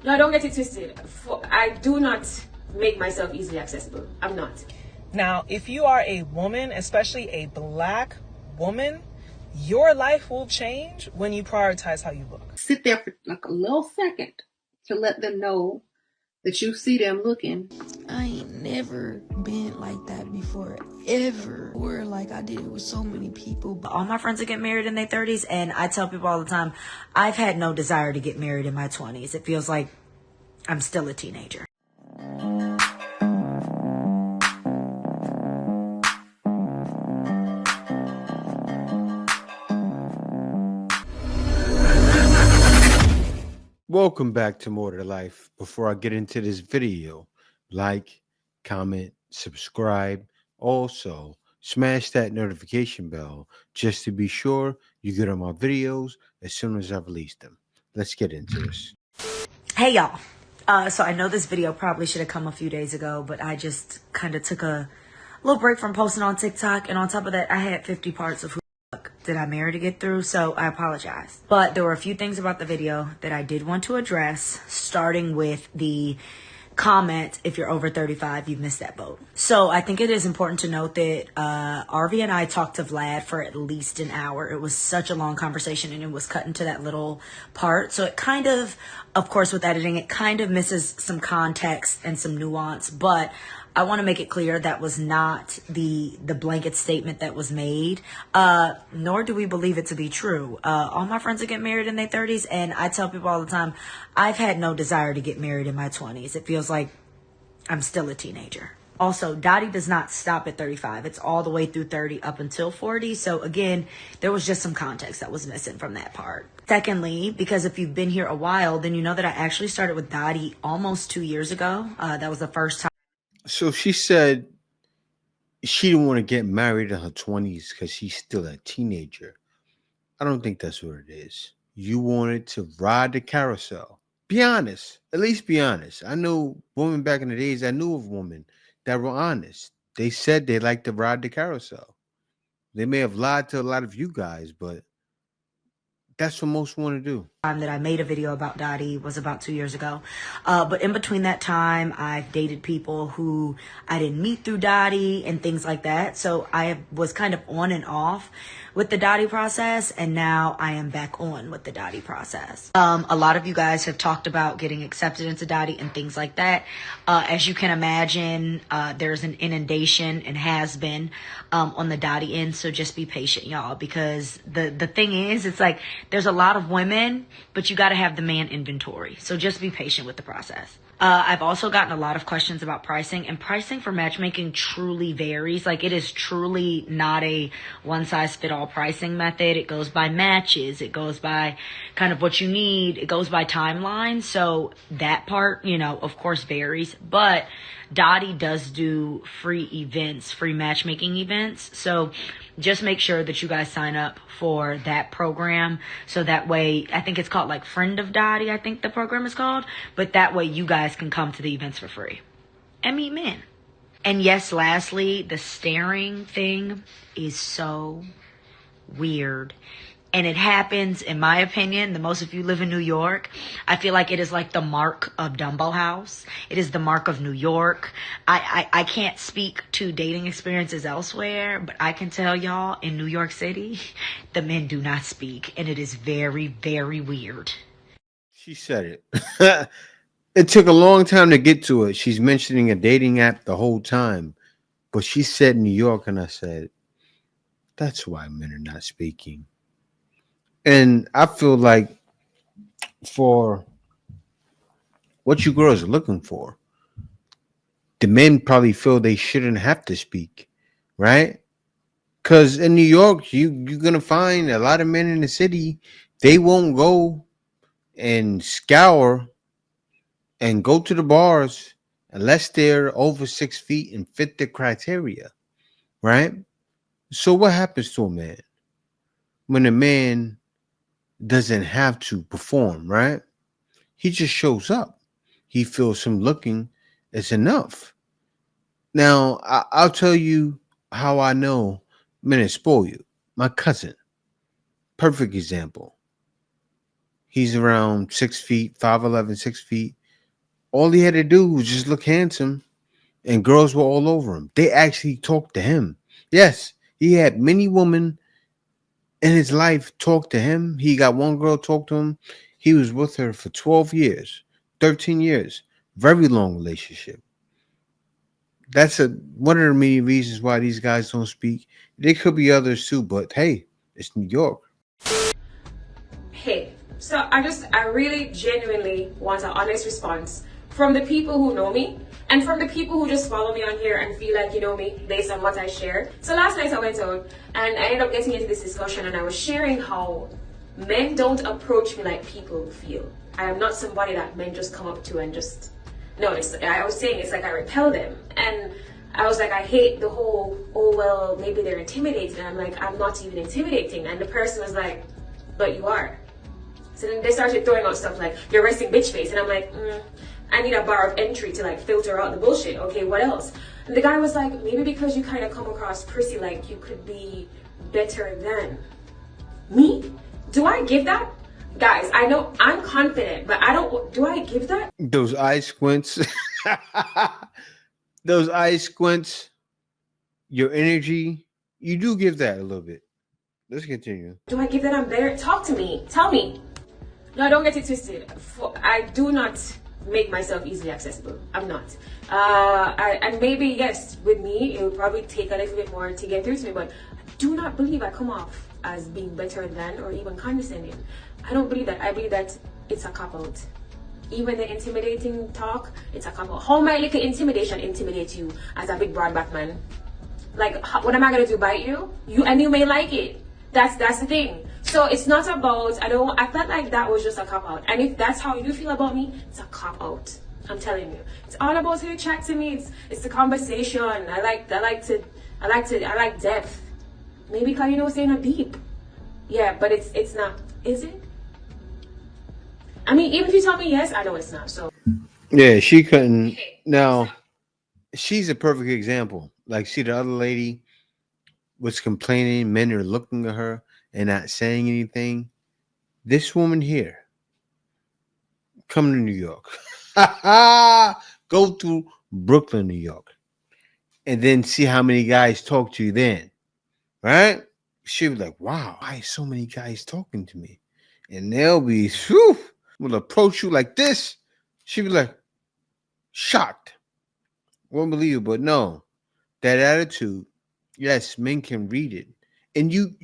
No, don't get it twisted. I do not make myself easily accessible. I'm not. Now, if you are a woman, especially a black woman, your life will change when you prioritize how you look. Sit there for like a little second to let them know that you see them looking. I ain't never been like that before, ever. Or like I did it with so many people. All my friends are getting married in their 30s, and I tell people all the time, I've had no desire to get married in my 20s. It feels like I'm still a teenager. Welcome back to More to Life. Before I get into this video, like, comment, subscribe. Also, smash that notification bell just to be sure you get on my videos as soon as I release them. Let's get into this. Hey, y'all. So I know this video probably should have come a few days ago, but I just kind of took a little break from posting on TikTok. And on top of that, I had 50 parts of who did I marry to get through, so I apologize. But there were a few things about the video that I did want to address, starting with the comment, if you're over 35, you've missed that boat. So I think it is important to note that RV and I talked to Vlad for at least an hour. It was such a long conversation, and it was cut into that little part. So it kind of course, with editing, it kind of misses some context and some nuance, but I want to make it clear that was not the blanket statement that was made, nor do we believe it to be true. All my friends are getting married in their 30s, and I tell people all the time, I've had no desire to get married in my 20s. It feels like I'm still a teenager. Also, Dottie does not stop at 35. It's all the way through 30 up until 40. So again, there was just some context that was missing from that part. Secondly, because if you've been here a while, then you know that I actually started with Dottie almost 2 years ago. That was the first time. So she said she didn't want to get married in her 20s because she's still a teenager. I don't think that's what it is. You wanted to ride the carousel. Be honest. At least be honest. I know women back in the days, I knew of women that were honest. They said they liked to ride the carousel. They may have lied to a lot of you guys, but that's what most want to do. Time that I made a video about Dottie was about 2 years ago. But in between that time, I've dated people who I didn't meet through Dottie and things like that. So I was kind of on and off with the Dottie process, and now I am back on with the Dottie process. A lot of you guys have talked about getting accepted into Dottie and things like that. As you can imagine, there's an inundation and has been on the Dottie end. So just be patient, y'all, because the thing is, it's like there's a lot of women, but you got to have the man inventory. So just be patient with the process. I've also gotten a lot of questions about pricing, and pricing for matchmaking truly varies. Like, it is truly not a one size fit all pricing method. It goes by matches. It goes by kind of what you need. It goes by timeline. So that part, of course varies, but Dottie does do free events, free matchmaking events. So just make sure that you guys sign up for that program. So that way, I think it's called like Friend of Dottie, I think the program is called. But that way you guys can come to the events for free and meet men. And yes, lastly, the staring thing is so weird. And it happens, in my opinion, the most if you live in New York. I feel like it is like the mark of Dumbo House. It is the mark of New York. I can't speak to dating experiences elsewhere, but I can tell y'all in New York City, the men do not speak. And it is very, very weird. She said it. It took a long time to get to it. She's mentioning a dating app the whole time. But she said New York, and I said, that's why men are not speaking. And I feel like for what you girls are looking for, the men probably feel they shouldn't have to speak, right? Because in New York, you're going to find a lot of men in the city, they won't go and scour and go to the bars unless they're over 6 feet and fit the criteria, right? So what happens to a man when a man doesn't have to perform, right? He just shows up. He feels him looking is enough. Now, I'll tell you how I know men spoil you. My cousin, perfect example. He's around 6 feet, 5'11", 6 feet. All he had to do was just look handsome, and girls were all over him. They actually talked to him. Yes, he had many women in his life talk to him. He got one girl talk to him. He was with her for 12 years, 13 years. Very long relationship. That's one of the many reasons why these guys don't speak. There could be others too, but hey, it's New York. Hey, so I really genuinely want an honest response from the people who know me and from the people who just follow me on here and feel like you know me based on what I share. So last night I went out and I ended up getting into this discussion and I was sharing how men don't approach me like people feel. I am not somebody that men just come up to and just, no, I was saying it's like I repel them. And I was like, I hate the whole, oh, well, maybe they're intimidating. And I'm like, I'm not even intimidating. And the person was like, but you are. So then they started throwing out stuff like, you're resting bitch face. And I'm like, I need a bar of entry to like filter out the bullshit. Okay, what else? And the guy was like, maybe because you kind of come across prissy like you could be better than me. Do I give that? Guys, I know I'm confident, but do I give that? Those eye squints. Those eye squints, your energy, you do give that a little bit. Let's continue. Do I give that I'm better? Talk to me. Tell me. No, don't get it twisted. I do not make myself easily accessible. I'm not. And maybe, yes, with me, it would probably take a little bit more to get through to me, but I do not believe I come off as being better than or even condescending. I don't believe that. I believe that it's a cop-out. Even the intimidating talk, it's a cop-out. How my little intimidation intimidate you as a big broad back man? Like, what am I gonna do, bite you? And you may like it. That's the thing. So it's not about, I felt like that was just a cop-out. And if that's how you feel about me, it's a cop-out. I'm telling you. It's all about who you chat to me. It's the conversation. I like depth. Maybe because saying a deep. Yeah, but it's not. Is it? I mean, even if you tell me yes, I know it's not. So yeah, she couldn't. Now, she's a perfect example. Like, see, the other lady was complaining, men are looking at her and not saying anything. This woman here, come to New York, go to Brooklyn, New York, and then see how many guys talk to you then, right? She was like, wow, why so many guys talking to me? And they'll be, whew, will approach you like this. She'd be like, shocked. Won't believe it, but no, that attitude, yes, men can read it. And you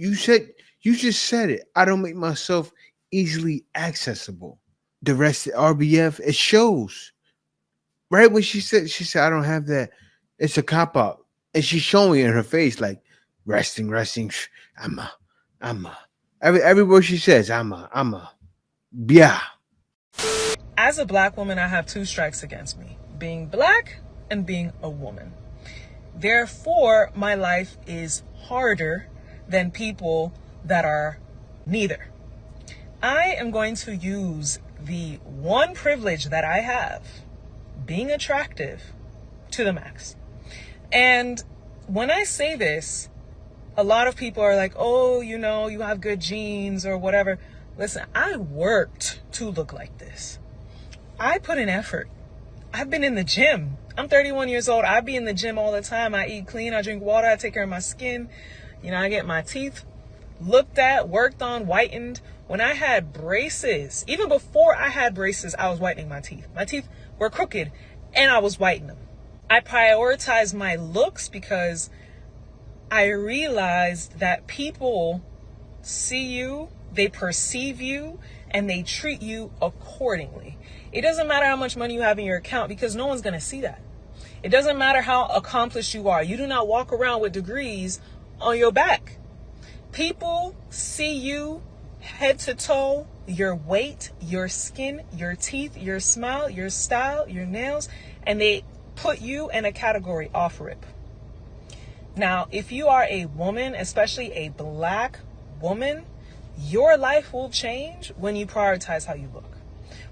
just said it. I don't make myself easily accessible. The rest of RBF, it shows. Right when she said, I don't have that. It's a cop out. And she's showing it in her face like resting. Every word she says, yeah. As a black woman, I have two strikes against me: being black and being a woman. Therefore, my life is harder than people that are neither. I am going to use the one privilege that I have, being attractive, to the max. And when I say this, a lot of people are like, oh, you have good genes or whatever. Listen, I worked to look like this. I put in effort. I've been in the gym. I'm 31 years old. I be in the gym all the time. I eat clean. I drink water. I take care of my skin. I get my teeth looked at, worked on, whitened. When I had braces, even before I had braces, I was whitening my teeth. My teeth were crooked and I was whitening them. I prioritize my looks because I realized that people see you, they perceive you, and they treat you accordingly. It doesn't matter how much money you have in your account because no one's going to see that. It doesn't matter how accomplished you are. You do not walk around with degrees on your back. People see you head to toe, your weight, your skin, your teeth, your smile, your style, your nails, and they put you in a category off rip. Now, if you are a woman, especially a black woman, your life will change when you prioritize how you look.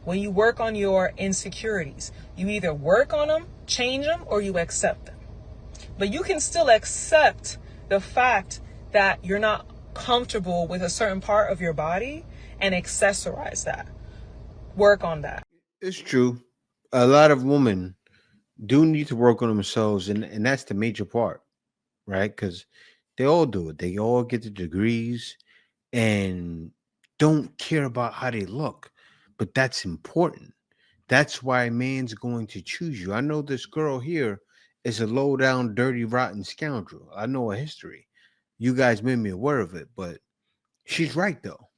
When you work on your insecurities, you either work on them, change them, or you accept them. But you can still accept the fact that you're not comfortable with a certain part of your body and accessorize that. Work on that. It's true. a lot of women do need to work on themselves, and that's the major part, right? Because they all do it. They all get the degrees and don't care about how they look, but that's important. That's why a man's going to choose you. I know this girl here is a low down, dirty, rotten scoundrel. I know her history. You guys made me aware of it, but she's right though.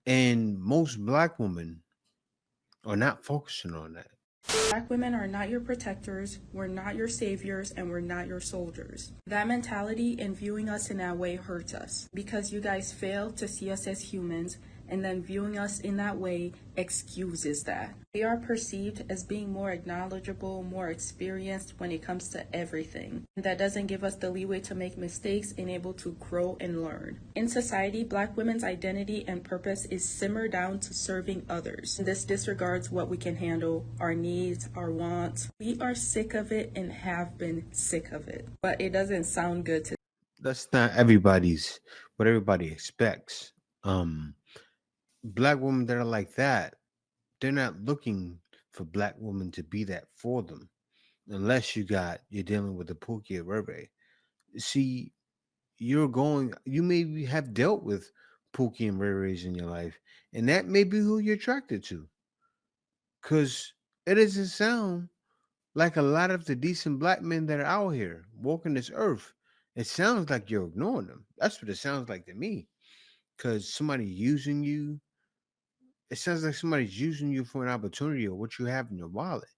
And most black women are not focusing on that. Black women are not your protectors, we're not your saviors, and we're not your soldiers. That mentality and viewing us in that way hurts us because you guys fail to see us as humans, and then viewing us in that way excuses that. We are perceived as being more knowledgeable, more experienced when it comes to everything. And that doesn't give us the leeway to make mistakes and able to grow and learn. In society, Black women's identity and purpose is simmered down to serving others. This disregards what we can handle, our needs, our wants. We are sick of it and have been sick of it. But it doesn't sound good to. That's not what everybody expects. Black women that are like that, they're not looking for black women to be that for them, unless you're dealing with the Pookie or Rebe. See, you maybe have dealt with Pookie and Rere's in your life, and that may be who you're attracted to. Cause it doesn't sound like a lot of the decent black men that are out here walking this earth. It sounds like you're ignoring them. That's what it sounds like to me. Cause somebody using you, it sounds like somebody's using you for an opportunity or what you have in your wallet.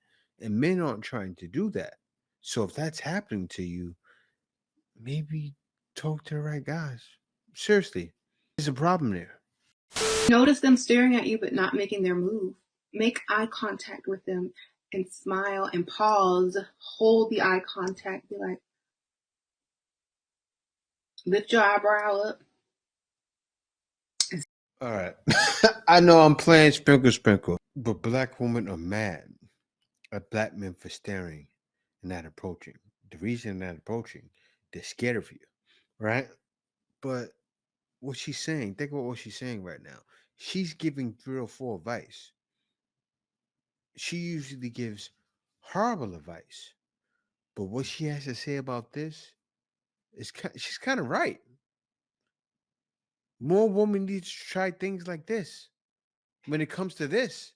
And men aren't trying to do that. So if that's happening to you, maybe talk to the right guys. Seriously, there's a problem there. Notice them staring at you but not making their move. Make eye contact with them and smile and pause. Hold the eye contact. Be like, lift your eyebrow up. All right. I know I'm playing sprinkle sprinkle, but black women are mad at black men for staring and not approaching. The reason they're not approaching, they're scared of you, right? But what she's saying, think about what she's saying right now. She's giving 3 or 4 advice. She usually gives horrible advice. But what she has to say about this is she's kind of right. More women need to try things like this. When it comes to this,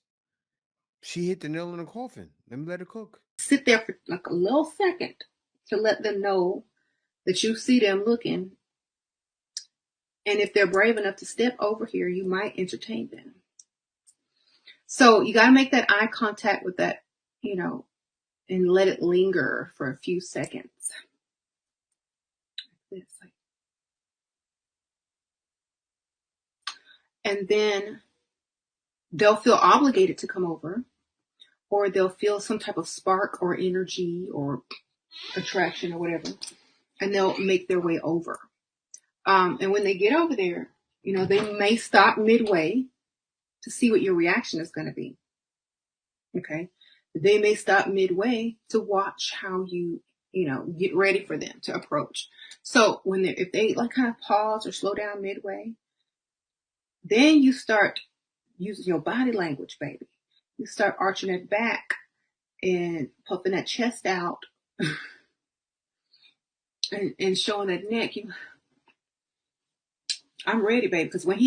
she hit the nail in the coffin. Let me let her cook. Sit there for like a little second to let them know that you see them looking. And if they're brave enough to step over here, you might entertain them. So you got to make that eye contact with that, and let it linger for a few seconds. And then they'll feel obligated to come over, or they'll feel some type of spark or energy or attraction or whatever, and they'll make their way over. And when they get over there, they may stop midway to see what your reaction is going to be. Okay. They may stop midway to watch how you, get ready for them to approach. So if they like kind of pause or slow down midway, then you start using your body language, baby. You start arching it back and puffing that chest out and showing that neck. I'm ready, baby. Because when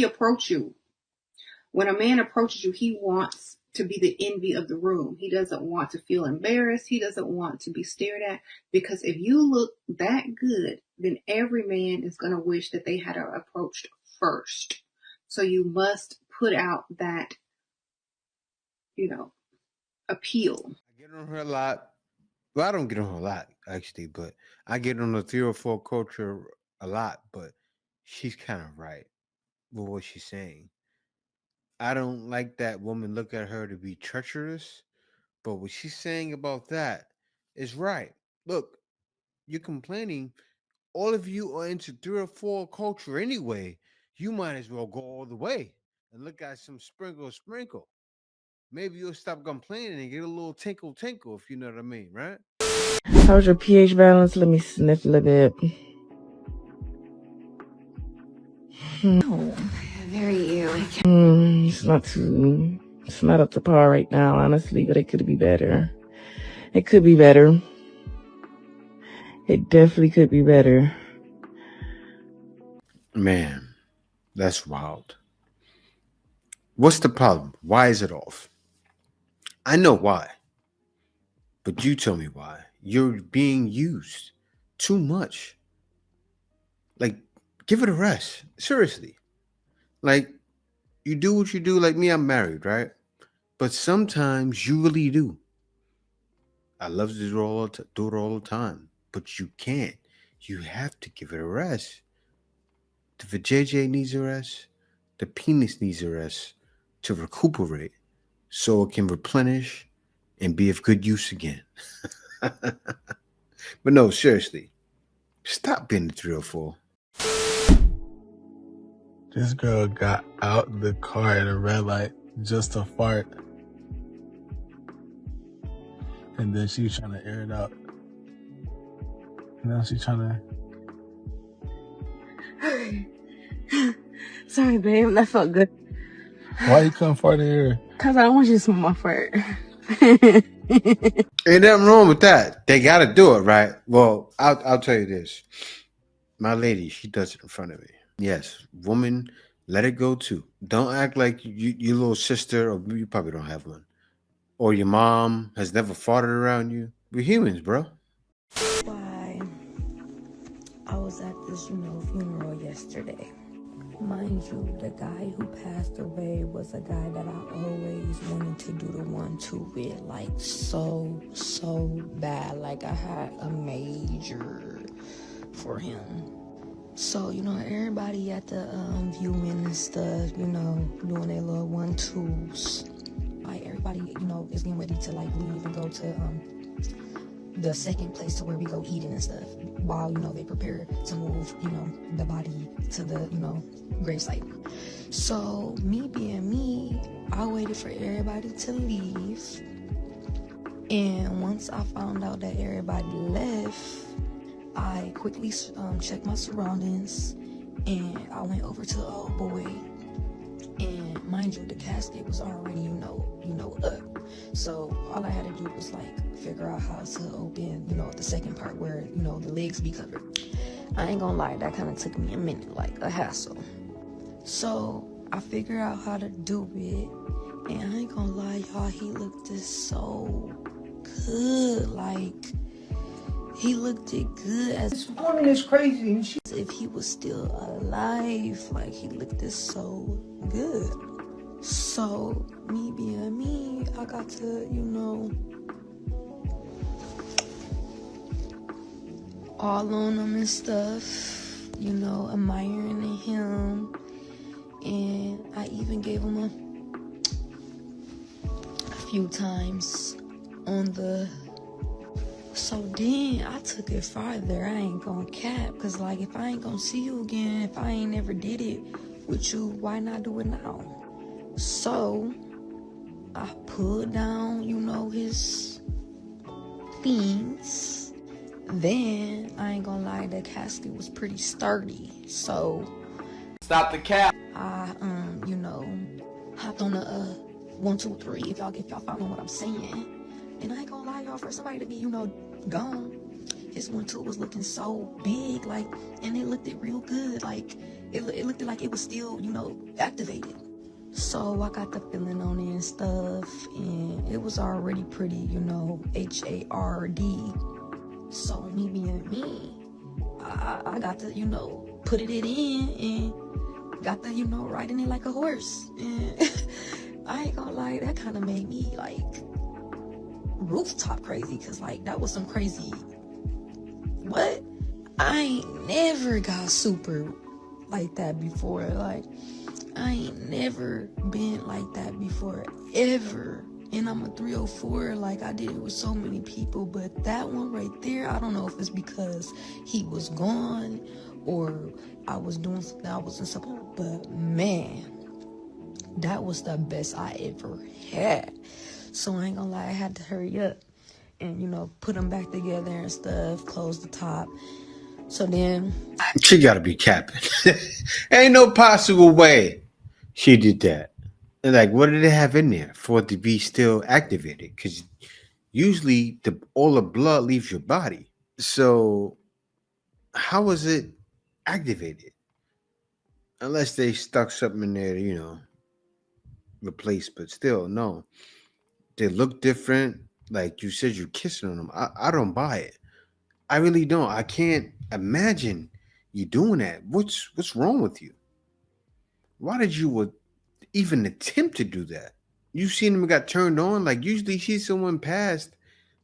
when a man approaches you, he wants to be the envy of the room. He doesn't want to feel embarrassed. He doesn't want to be stared at. Because if you look that good, then every man is going to wish that they had approached first. So you must put out that, appeal. I get on her a lot. Well, I don't get on her a lot, actually, but I get on the 3 or 4 culture a lot, but she's kind of right with what she's saying. I don't like that woman look at her to be treacherous, but what she's saying about that is right. Look, you're complaining. All of you are into 3 or 4 culture anyway. You might as well go all the way and look at some sprinkle. Maybe you'll stop complaining and get a little tinkle, if you know what I mean, right? How's your pH balance? Let me sniff a little bit. Oh, very ew. It's not too It's not up to par right now, honestly, but it could be better. It could be better. It definitely could be better. Man, that's wild. What's the problem? Why is it off? I know why, but you tell me why. You're being used too much. Like, give it a rest. Seriously. Like, you do what you do. Like me, I'm married, right? But sometimes you really do. I love to do it all the time, but you can't. You have to give it a rest. The vajayjay needs a rest. The penis needs a rest to recuperate so it can replenish and be of good use again. But no, seriously, stop being the 304. This girl got out the car at a red light just to fart. And then she was trying to air it out. Now she's trying to... Sorry, babe. That felt good. Why you couldn't fart in here? Because I don't want you to smell my fart. Ain't nothing wrong with that. They got to do it, right? Well, I'll tell you this. My lady, she does it in front of me. Yes, woman, let it go too. Don't act like your little sister, or you probably don't have one, or your mom has never farted around you. We're humans, bro. Why? I was at this, funeral yesterday. Mind you, the guy who passed away was a guy that I always wanted to do the 1-2 with, like so bad. Like I had a major for him. So, everybody at the viewing and stuff, doing their little 1-2s. Like everybody, is getting ready to like leave and go to the second place to where we go eating and stuff, while they prepare to move the body to the gravesite. So me being me, I waited for everybody to leave, and once I found out that everybody left, I quickly checked my surroundings, and I went over to the old boy. And mind you, the casket was already, up. So all I had to do was like figure out how to open, the second part where, the legs be covered. I ain't gonna lie, that kind of took me a minute, like a hassle. So I figured out how to do it, and I ain't gonna lie, y'all, he looked so good. Like, he looked it good as this woman is crazy, and she if he was still alive. Like, he looked it so good. So me being me, I got to, all on him and stuff, admiring him, and I even gave him a few times on the. So then I took it farther. I ain't gonna cap, because like if I ain't gonna see you again, if I ain't never did it with you, why not do it now? So I pulled down, his things. Then I ain't gonna lie, the casket was pretty sturdy. So stop the cap. I hopped on the 1, 2, 3. If y'all following what I'm saying. And I ain't gonna lie, y'all, for somebody to be, gone, his 1-2 was looking so big, like, and it looked real good, like, it looked like it was still, activated. So I got the feeling on it and stuff, and it was already pretty, HARD. So me being me, I got to, put it in, and got to, riding it like a horse. And I ain't gonna lie, that kind of made me, like, rooftop crazy, because like that was some crazy. What? I ain't never got super like that before. Like, I ain't never been like that before, ever. And I'm a 304, like I did it with so many people, but that one right there, I don't know if it's because he was gone or I was doing something I wasn't supposed to, but man, that was the best I ever had. So I ain't gonna lie, I had to hurry up and, put them back together and stuff, close the top. So then... She gotta be capping. Ain't no possible way she did that. And like, what did they have in there for it to be still activated? Because usually all the blood leaves your body. So how was it activated? Unless they stuck something in there, replace, but still, no. They look different. Like you said, you're kissing on them. I don't buy it. I really don't. I can't imagine you doing that. What's wrong with you? Why did you even attempt to do that? You seen them got turned on. Like usually, you see someone past,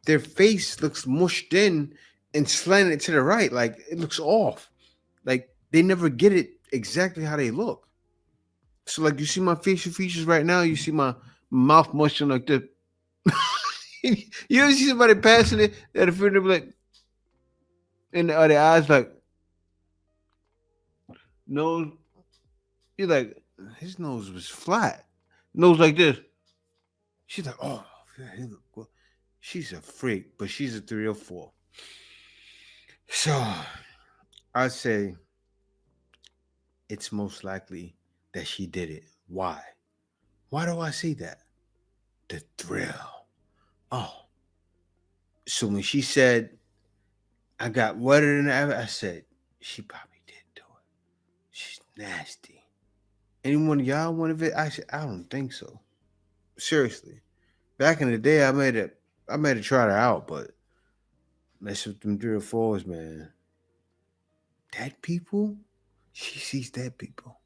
their face looks mushed in and slanted to the right. Like it looks off. Like they never get it exactly how they look. So like you see my facial features right now. You see my mouth mushing like this. You ever see somebody passing it at a funeral like, and the other eyes like nose. You're like his nose was flat, nose like this. She's like, oh, yeah, he look good. She's a freak, but she's a 304. So I say it's most likely that she did it. Why? Why do I say that? The thrill. Oh, so when she said I got wetter than ever, I said she probably did do it. She's nasty. Anyone of y'all want of it? I said I don't think so. Seriously. Back in the day, I made it try her out, but mess with them 304s, man. Dead people? She sees dead people.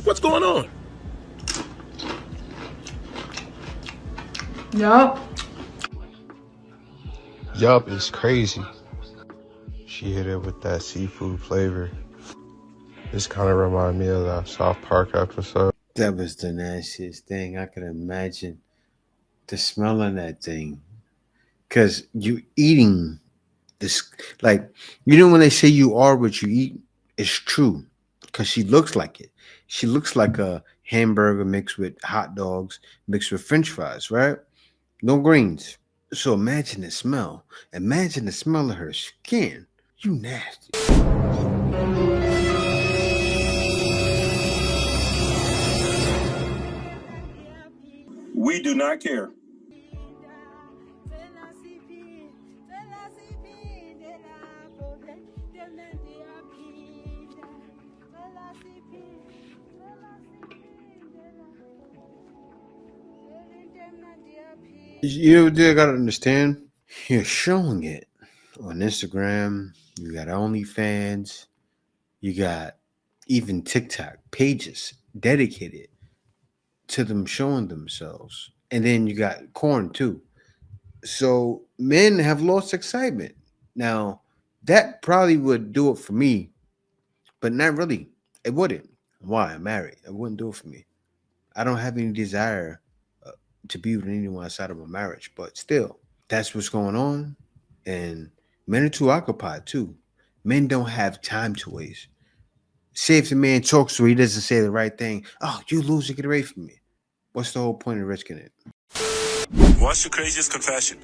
What's going on? Yup, it's crazy. She hit it with that seafood flavor. This kind of reminded me of that South Park episode. That was the nastiest thing I could imagine. The smell of that thing. Because you eating this, like, when they say you are what you eat, it's true. Because she looks like it. She looks like a hamburger mixed with hot dogs, mixed with french fries, right? No greens. So imagine the smell. Imagine the smell of her skin. You nasty. We do not care. You gotta understand, you're showing it on Instagram, you got OnlyFans, you got even TikTok pages dedicated to them showing themselves. And then you got corn too. So men have lost excitement. Now, that probably would do it for me, but not really. It wouldn't. Why? I'm married. It wouldn't do it for me. I don't have any desire to be with anyone outside of a marriage, but still, that's what's going on. And men are too occupied too. Men don't have time to waste. Say if the man talks to her, he doesn't say the right thing. Oh, you loser, get away from me. What's the whole point of risking it? What's your craziest confession?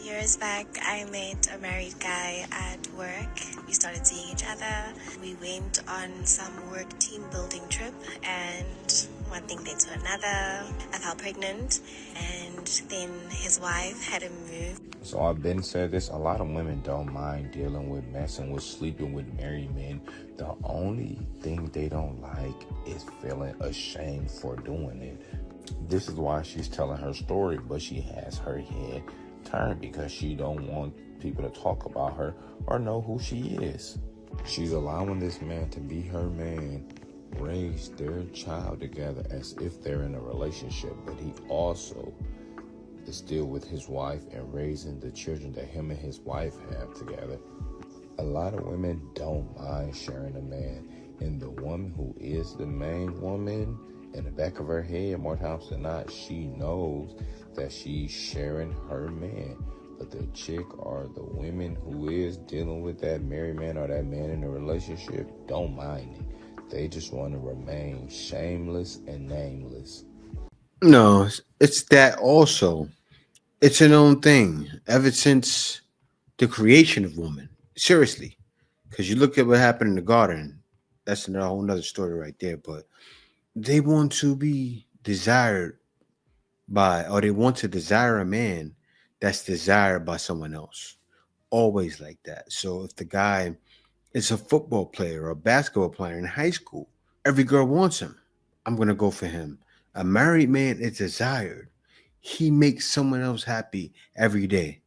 Years back, I met a married guy at work. We started seeing each other. We went on some work team building trip, and one thing led to another. I fell pregnant, and then his wife had to move. So I've been said this, a lot of women don't mind dealing with messing with sleeping with married men. The only thing they don't like is feeling ashamed for doing it. This is why she's telling her story, but she has her head turned because she don't want people to talk about her or know who she is. She's allowing this man to be her man, raise their child together as if they're in a relationship, but he also is still with his wife and raising the children that him and his wife have together. A lot of women don't mind sharing a man, and the woman who is the main woman, in the back of her head, more times than not, she knows that she's sharing her man. But the chick or the women who is dealing with that married man or that man in a relationship don't mind it. They just want to remain shameless and nameless. No, it's that also. It's a known thing ever since the creation of woman. Seriously, because you look at what happened in the garden. That's a whole nother story right there. But they want to be desired by, or they want to desire a man that's desired by someone else. Always like that. So if the guy is a football player or a basketball player in high school, every girl wants him. I'm going to go for him. A married man is desired. He makes someone else happy every day.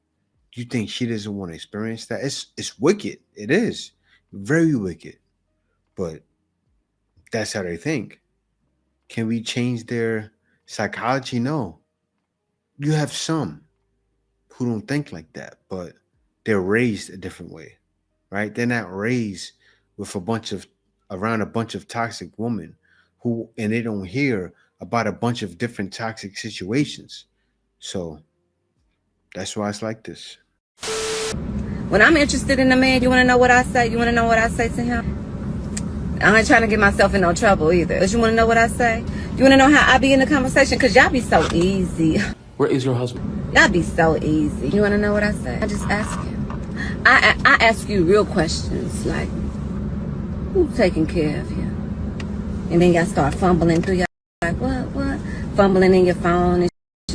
Do you think she doesn't want to experience that? It's wicked. It is very wicked. But that's how they think. Can we change their psychology? No. You have some who don't think like that, but they're raised a different way, right? They're not raised with around a bunch of toxic women and they don't hear about a bunch of different toxic situations. So that's why it's like this. When I'm interested in a man, you want to know what I say? You want to know what I say to him? I ain't trying to get myself in no trouble either. But you want to know what I say? You want to know how I be in the conversation? Because y'all be so easy. Where is your husband? Y'all be so easy. You want to know what I say? I just ask you. I ask you real questions like, who's taking care of you? And then y'all start fumbling through your like, what? Fumbling in your phone and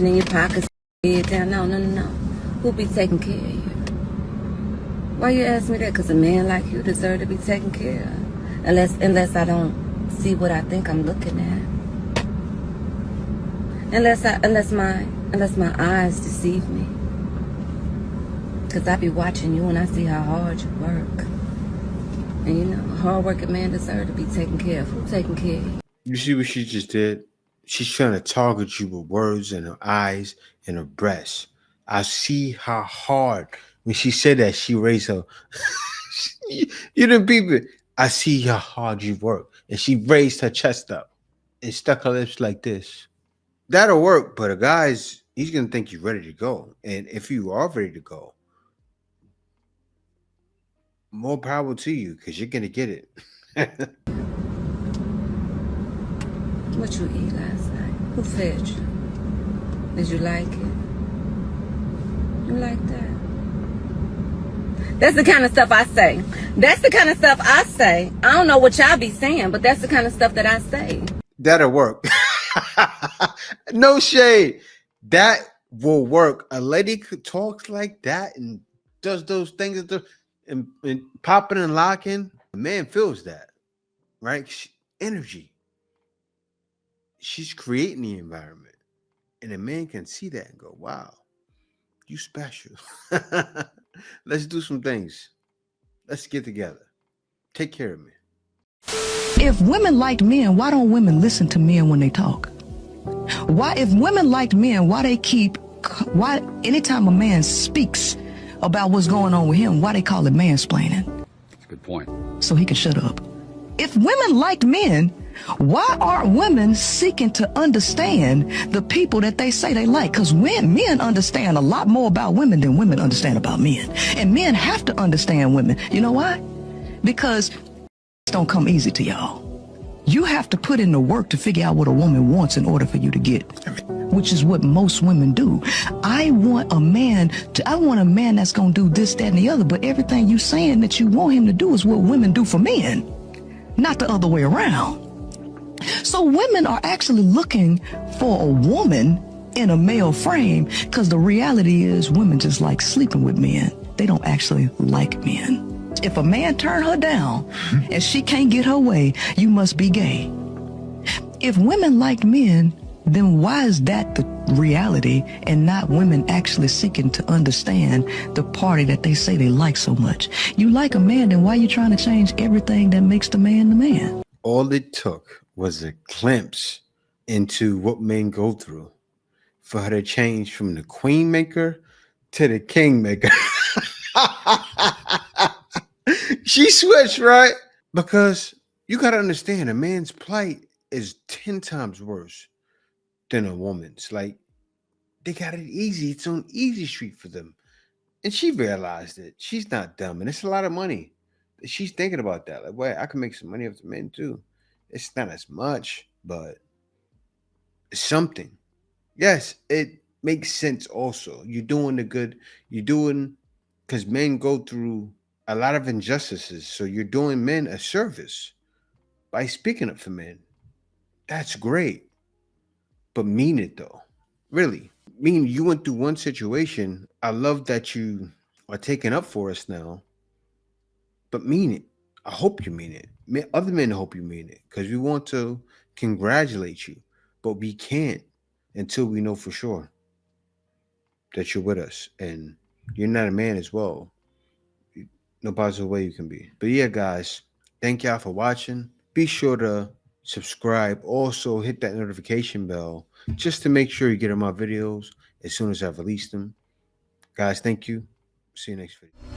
in your pockets. No. Who be taking care of you? Why you ask me that? Because a man like you deserve to be taken care of. Unless I don't see what I think I'm looking at. Unless my eyes deceive me. Because I be watching you and I see how hard you work. And you know, a hard-working man deserve to be taken care of. Who taking care of you? You see what she just did? She's trying to target you with words in her eyes and her breasts. I see how hard. When she said that, she raised her. You didn't peep it. I see how hard you work. And she raised her chest up and stuck her lips like this. That'll work, but a guy's, he's going to think you're ready to go. And if you are ready to go, more power to you because you're going to get it. What you eat last night? Who fed you? Did you like it? You like that? That's the kind of stuff I say. That's the kind of stuff I say. I don't know what y'all be saying, but that's the kind of stuff that I say. That'll work. No shade. That will work. A lady could talk like that and does those things and popping and locking. A man feels that, right? Energy. She's creating the environment. And a man can see that and go, wow, you special. Let's do some things. Let's get together. Take care of me. If women liked men, why don't women listen to men when they talk? Why, if women liked men, why anytime a man speaks about what's going on with him, why they call it mansplaining? That's a good point. So he can shut up. If women liked men, why aren't women seeking to understand the people that they say they like? Because men understand a lot more about women than women understand about men. And men have to understand women. You know why? Because don't come easy to y'all. You have to put in the work to figure out what a woman wants in order for you to get it, which is what most women do. I want a man that's going to do this, that, and the other, but everything you saying that you want him to do is what women do for men, not the other way around. So women are actually looking for a woman in a male frame because the reality is women just like sleeping with men. They don't actually like men. If a man turn her down and she can't get her way, you must be gay. If women like men, then why is that the reality and not women actually seeking to understand the party that they say they like so much? You like a man, then why are you trying to change everything that makes the man? All it took was a glimpse into what men go through for her to change from the queen maker to the king maker. She switched, right? Because you got to understand, a man's plight is 10 times worse than a woman's. Like, they got it easy. It's on easy street for them. And she realized it. She's not dumb. And it's a lot of money. She's thinking about that. Like, wait, I can make some money off the men too. It's not as much, but it's something. Yes, it makes sense also. You're doing the good. You're doing, because men go through a lot of injustices. So you're doing men a service by speaking up for men. That's great. But mean it though. Really. Mean you went through one situation. I love that you are taking up for us now. But mean it. I hope you mean it. Other men hope you mean it. Because we want to congratulate you. But we can't until we know for sure that you're with us. And you're not a man as well. No possible way you can be. But yeah, guys, thank y'all for watching. Be sure to subscribe. Also, hit that notification bell just to make sure you get on my videos as soon as I release them. Guys, thank you. See you next video.